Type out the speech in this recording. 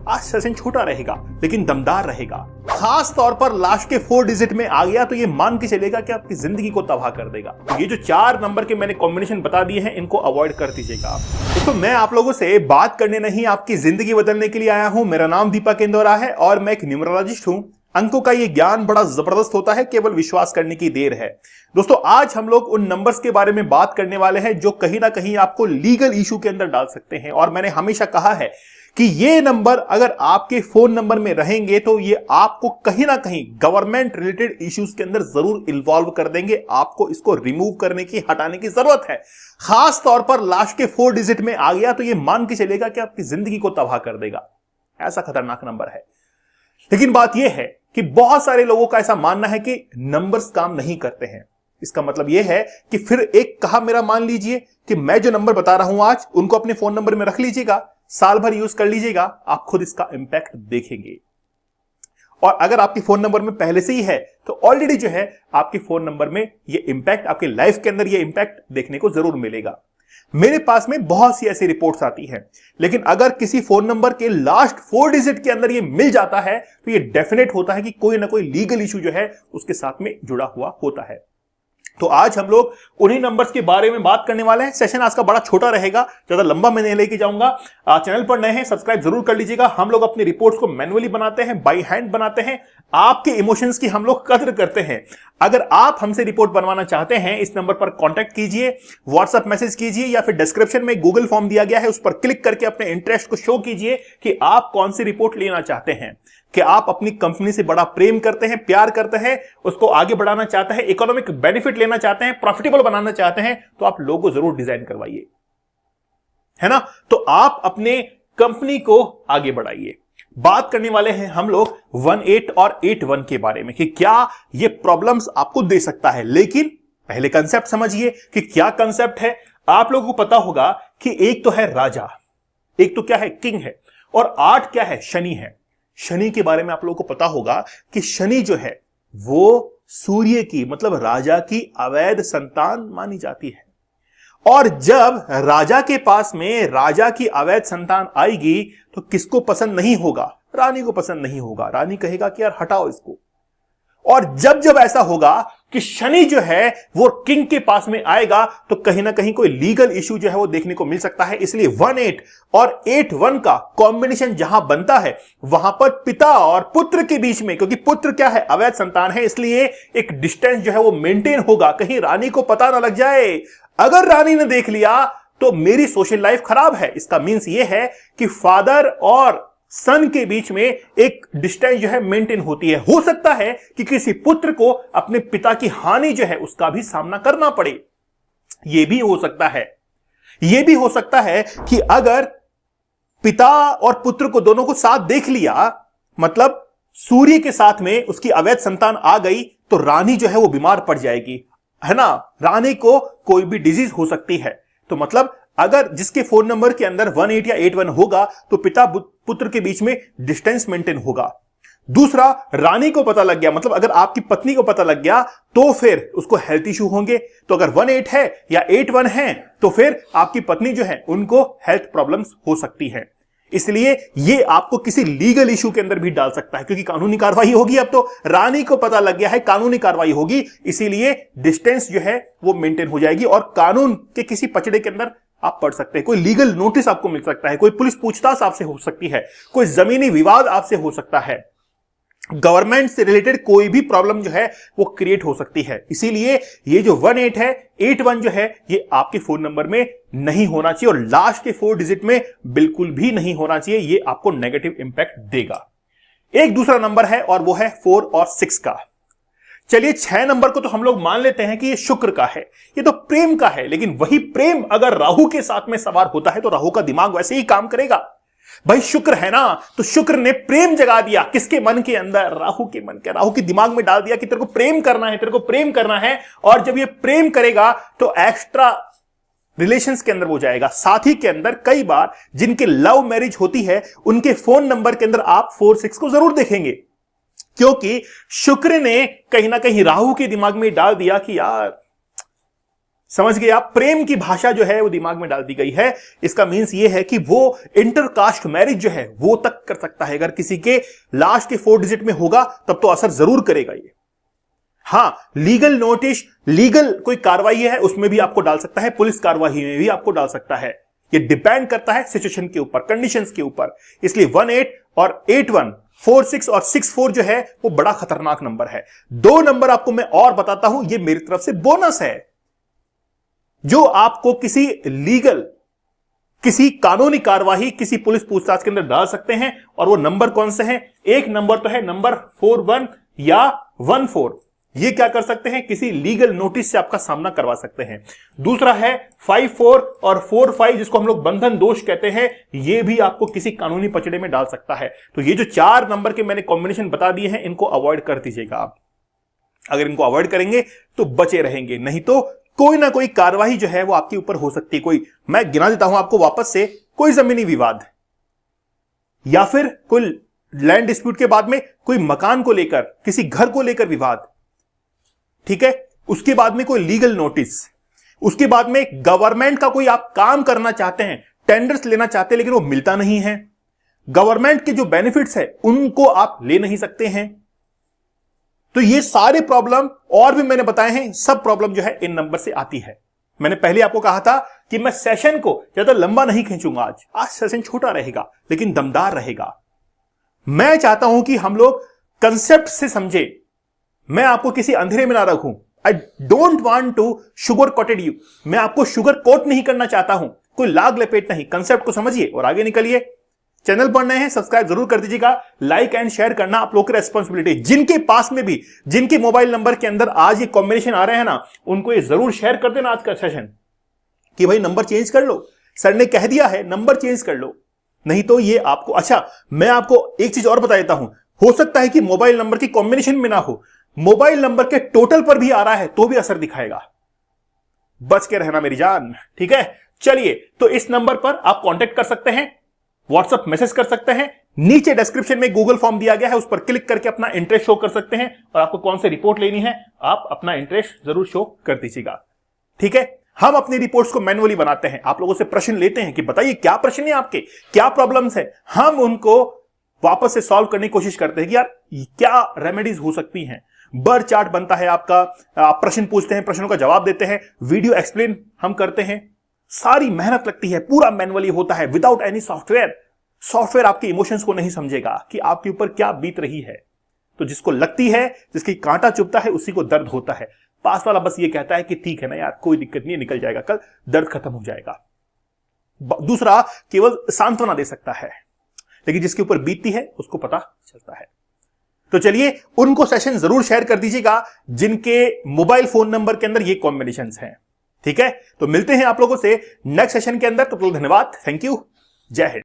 आज सेशन छोटा रहेगा लेकिन दमदार रहेगा। खास तौर पर लास्ट के 4 डिजिट में आ गया तो ये मान के चलेगा कि आपकी जिंदगी को तबाह कर देगा। तो ये जो 4 नंबर के मैंने कॉम्बिनेशन बता दिए हैं इनको अवॉइड कर दीजिएगा। तो मैं आप लोगों से बात करने नहीं आपकी जिंदगी बदलने के लिए आया हूं। मेरा नाम दीपक इंदौरा है और मैं एक न्यूमरोलॉजिस्ट हूं। अंकों का ये ज्ञान बड़ा जबरदस्त होता है, केवल विश्वास करने की देर है। दोस्तों आज हम लोग उन नंबर्स के बारे में बात करने वाले हैं जो कहीं ना कहीं आपको लीगल इशू के अंदर डाल सकते हैं। और मैंने हमेशा कहा है कि ये नंबर अगर आपके फोन नंबर में रहेंगे तो ये आपको कहीं ना कहीं गवर्नमेंट रिलेटेड इश्यूज के अंदर जरूर इन्वॉल्व कर देंगे। आपको इसको रिमूव करने की, हटाने की जरूरत है। खास तौर पर लास्ट के 4 डिजिट में आ गया तो ये मान के चलेगा कि आपकी जिंदगी को तबाह कर देगा। ऐसा खतरनाक नंबर है। लेकिन बात यह है कि बहुत सारे लोगों का ऐसा मानना है कि नंबर्स काम नहीं करते हैं। इसका मतलब यह है कि फिर एक कहा मेरा मान लीजिए कि मैं जो नंबर बता रहा हूं आज उनको अपने फोन नंबर में रख लीजिएगा, साल भर यूज कर लीजिएगा, आप खुद इसका इंपैक्ट देखेंगे। और अगर आपके फोन नंबर में पहले से ही है तो ऑलरेडी जो है आपके फोन नंबर में ये इंपैक्ट, आपके लाइफ के अंदर ये इंपैक्ट देखने को जरूर मिलेगा। मेरे पास में बहुत सी ऐसी रिपोर्ट्स आती हैं, लेकिन अगर किसी फोन नंबर के लास्ट 4 डिजिट के अंदर ये मिल जाता है तो ये डेफिनेट होता है कि कोई ना कोई लीगल इशू जो है उसके साथ में जुड़ा हुआ होता है। तो आज हम लोग उन्हीं नंबर्स के बारे में बात करने वाले हैं। सेशन आज का बड़ा छोटा रहेगा, ज्यादा लंबा मैं नहीं लेके जाऊंगा। चैनल पर नए हैं सब्सक्राइब जरूर कर लीजिएगा। हम लोग अपनी रिपोर्ट्स को मैनुअली बनाते हैं, बाय हैंड बनाते हैं। आपके इमोशंस की हम लोग कद्र करते हैं। अगर आप हमसे रिपोर्ट बनवाना चाहते हैं इस नंबर पर कांटेक्ट कीजिए, व्हाट्सएप मैसेज कीजिए या फिर डिस्क्रिप्शन में गूगल फॉर्म दिया गया है उस पर क्लिक करके अपने इंटरेस्ट को शो कीजिए कि आप कौन सी रिपोर्ट लेना चाहते हैं। कि आप अपनी कंपनी से बड़ा प्रेम करते हैं, प्यार करते हैं, उसको आगे बढ़ाना चाहते हैं, इकोनॉमिक बेनिफिट लेना चाहते हैं, प्रॉफिटेबल बनाना चाहते हैं, तो आप लोगो जरूर डिजाइन करवाइए, है ना। तो आप अपने कंपनी को आगे बढ़ाइए। बात करने वाले हैं हम लोग 18 और 81 के बारे में कि क्या ये प्रॉब्लम्स आपको दे सकता है। लेकिन पहले कंसेप्ट समझिए कि क्या कंसेप्ट है। आप लोगों को पता होगा कि एक तो है राजा, एक तो क्या है किंग है, और 8 क्या है शनि है। शनि के बारे में आप लोगों को पता होगा कि शनि जो है वो सूर्य की, मतलब राजा की अवैध संतान मानी जाती है। और जब राजा के पास में राजा की अवैध संतान आएगी तो किसको पसंद नहीं होगा? रानी को पसंद नहीं होगा। रानी कहेगा कि यार हटाओ इसको। और जब जब ऐसा होगा कि शनि जो है वो किंग के पास में आएगा तो कहीं ना कहीं कोई लीगल इशू जो है वो देखने को मिल सकता है। इसलिए 18 और 81 का कॉम्बिनेशन जहां बनता है वहां पर पिता और पुत्र के बीच में, क्योंकि पुत्र क्या है अवैध संतान है, इसलिए एक डिस्टेंस जो है वो मेंटेन होगा, कहीं रानी को पता ना लग जाए। अगर रानी ने देख लिया तो मेरी सोशल लाइफ खराब है। इसका मीन्स ये है कि फादर और सन के बीच में एक डिस्टेंस जो है मेंटेन होती है। हो सकता है कि किसी पुत्र को अपने पिता की हानि जो है उसका भी सामना करना पड़े। यह भी हो सकता है। यह भी हो सकता है कि अगर पिता और पुत्र को दोनों को साथ देख लिया, मतलब सूर्य के साथ में उसकी अवैध संतान आ गई तो रानी जो है वो बीमार पड़ जाएगी, है ना। रानी को कोई भी डिजीज हो सकती है। तो मतलब अगर जिसके फोन नंबर के अंदर 18 या 81 होगा तो पिता पुत्र के बीच में डिस्टेंस मेंटेन होगा। दूसरा, रानी को पता लग गया, मतलब अगर आपकी पत्नी को पता लग गया तो फिर उसको हेल्थ इशू होंगे। तो अगर 18 है या 81 है तो फिर आपकी पत्नी जो है उनको हेल्थ प्रॉब्लम्स हो सकती है। इसलिए ये आपको किसी लीगल इशू के अंदर भी डाल सकता है, क्योंकि कानूनी कार्रवाई होगी। अब तो रानी को पता लग गया है, कानूनी कार्रवाई होगी, इसीलिए डिस्टेंस जो है वो मेंटेन हो जाएगी और कानून के किसी पचड़े के अंदर आप पढ़ सकते हैं। कोई लीगल नोटिस आपको मिल सकता है, कोई पुलिस पूछताछ आपसे हो सकती है, कोई जमीनी विवाद आपसे हो सकता है, गवर्नमेंट से रिलेटेड कोई भी प्रॉब्लम जो है वो क्रिएट हो सकती है। इसीलिए ये जो 18 है, 81 जो है ये आपके फोन नंबर में नहीं होना चाहिए और लास्ट के 4 डिजिट में बिल्कुल भी नहीं होना चाहिए। ये आपको नेगेटिव इंपैक्ट देगा। एक दूसरा नंबर है और वो है 4 और 6 का। चलिए 6 नंबर को तो हम लोग मान लेते हैं कि ये शुक्र का है, ये तो प्रेम का है। लेकिन वही प्रेम अगर राहु के साथ में सवार होता है तो राहु का दिमाग वैसे ही काम करेगा। भाई शुक्र है ना, तो शुक्र ने प्रेम जगा दिया किसके मन के अंदर? राहु के मन के, राहु के दिमाग में डाल दिया कि तेरे को प्रेम करना है, तेरे को प्रेम करना है। और जब ये प्रेम करेगा तो एक्स्ट्रा रिलेशंस के अंदर वो जाएगा। साथी के अंदर कई बार जिनके लव मैरिज होती है उनके फोन नंबर के अंदर आप 4-6 को जरूर देखेंगे, क्योंकि शुक्र ने कहीं ना कहीं राहु के दिमाग में डाल दिया कि यार समझ गए आप? प्रेम की भाषा जो है वो दिमाग में डाल दी गई है। इसका मीन्स ये है कि वो इंटरकास्ट मैरिज जो है वो तक कर सकता है। अगर किसी के लास्ट के 4 डिजिट में होगा तब तो असर जरूर करेगा ये। हां, लीगल नोटिस, लीगल कोई कार्रवाई है उसमें भी आपको डाल सकता है, पुलिस कार्रवाई में भी आपको डाल सकता है। ये डिपेंड करता है सिचुएशन के ऊपर, कंडीशंस के ऊपर। इसलिए 18 और 81, 46 और 64 जो है वो बड़ा खतरनाक नंबर है। 2 नंबर आपको मैं और बताता हूं, ये मेरी तरफ से बोनस है, जो आपको किसी लीगल, किसी कानूनी कार्यवाही, किसी पुलिस पूछताछ के अंदर डाल सकते हैं। और वो नंबर कौन से हैं? एक नंबर तो है नंबर 41 या 14, ये क्या कर सकते हैं? किसी लीगल नोटिस से आपका सामना करवा सकते हैं। दूसरा है 54 और 45, जिसको हम लोग बंधन दोष कहते हैं, ये भी आपको किसी कानूनी पचड़े में डाल सकता है। तो ये जो 4 नंबर के मैंने कॉम्बिनेशन बता दिए हैं, इनको अवॉइड कर दीजिएगा आप। अगर इनको अवॉइड करेंगे तो बचे रहेंगे, नहीं तो कोई ना कोई कार्रवाई जो है वो आपके ऊपर हो सकती है। कोई, मैं गिना देता हूं आपको वापस से, कोई जमीनी विवाद, या फिर कोई लैंड डिस्प्यूट के बाद में कोई मकान को लेकर, किसी घर को लेकर विवाद, ठीक है। उसके बाद में कोई लीगल नोटिस, उसके बाद में गवर्नमेंट का कोई आप काम करना चाहते हैं, टेंडर्स लेना चाहते हैं लेकिन वो मिलता नहीं है, गवर्नमेंट के जो बेनिफिट्स है उनको आप ले नहीं सकते हैं। तो ये सारे प्रॉब्लम और भी मैंने बताए हैं, सब प्रॉब्लम जो है इन नंबर से आती है। मैंने पहले आपको कहा था कि मैं सेशन को ज्यादा लंबा नहीं खींचूंगा। आज सेशन छोटा रहेगा लेकिन दमदार रहेगा। मैं चाहता हूं कि हम लोग कंसेप्ट से समझे, मैं आपको किसी अंधेरे में ना रखूं। I don't want to sugar coated you, मैं आपको शुगर कोट नहीं करना चाहता हूं, कोई लाग लपेट नहीं। कंसेप्ट को समझिए और आगे निकलिए। चैनल पर नए हैं सब्सक्राइब जरूर कर दीजिएगा, लाइक एंड शेयर करना आप लोगों की रेस्पॉन्सिबिलिटी। जिनके पास में भी, जिनके मोबाइल नंबर के अंदर आज ये कॉम्बिनेशन आ रहे हैं ना, उनको ये जरूर शेयर कर देना आज का सेशन, कि भाई नंबर चेंज कर लो, सर ने कह दिया है नंबर चेंज कर लो, नहीं तो ये आपको। अच्छा, मैं आपको एक चीज और बता देता हूं, हो सकता है कि मोबाइल नंबर की कॉम्बिनेशन में ना हो, मोबाइल नंबर के टोटल पर भी आ रहा है तो भी असर दिखाएगा। बच के रहना मेरी जान, ठीक है। चलिए, तो इस नंबर पर आप कांटेक्ट कर सकते हैं, व्हाट्सएप मैसेज कर सकते हैं, नीचे डिस्क्रिप्शन में गूगल फॉर्म दिया गया है, उस पर क्लिक करके अपना इंटरेस्ट शो कर सकते हैं। और आपको कौन सी रिपोर्ट लेनी है, आप अपना इंटरेस्ट जरूर शो कर दीजिएगा, ठीक है। हम अपनी रिपोर्ट्स को मैनुअली बनाते हैं, आप लोगों से प्रश्न लेते हैं कि बताइए क्या प्रश्न है आपके, क्या प्रॉब्लम्स है, हम उनको वापस से सॉल्व करने की कोशिश करते हैं कि यार क्या रेमेडीज हो सकती हैं। बर चार्ट बनता है आपका, आप प्रश्न पूछते हैं, प्रश्नों का जवाब देते हैं, वीडियो एक्सप्लेन हम करते हैं, सारी मेहनत लगती है, पूरा मैनुअली होता है, विदाउट एनी सॉफ्टवेयर। सॉफ्टवेयर आपके इमोशंस को नहीं समझेगा कि आपके ऊपर क्या बीत रही है। तो जिसको लगती है, जिसकी कांटा चुभता है, उसी को दर्द होता है। पास वाला बस ये कहता है कि ठीक है ना यार, कोई दिक्कत नहीं, निकल जाएगा, कल दर्द खत्म हो जाएगा। दूसरा केवल सांत्वना दे सकता है, लेकिन जिसके ऊपर बीतती है उसको पता चलता है। तो चलिए, उनको सेशन जरूर शेयर कर दीजिएगा जिनके मोबाइल फोन नंबर के अंदर ये कॉम्बिनेशंस हैं, ठीक है। तो मिलते हैं आप लोगों से नेक्स्ट सेशन के अंदर। तो धन्यवाद, थैंक यू, जय हिंद।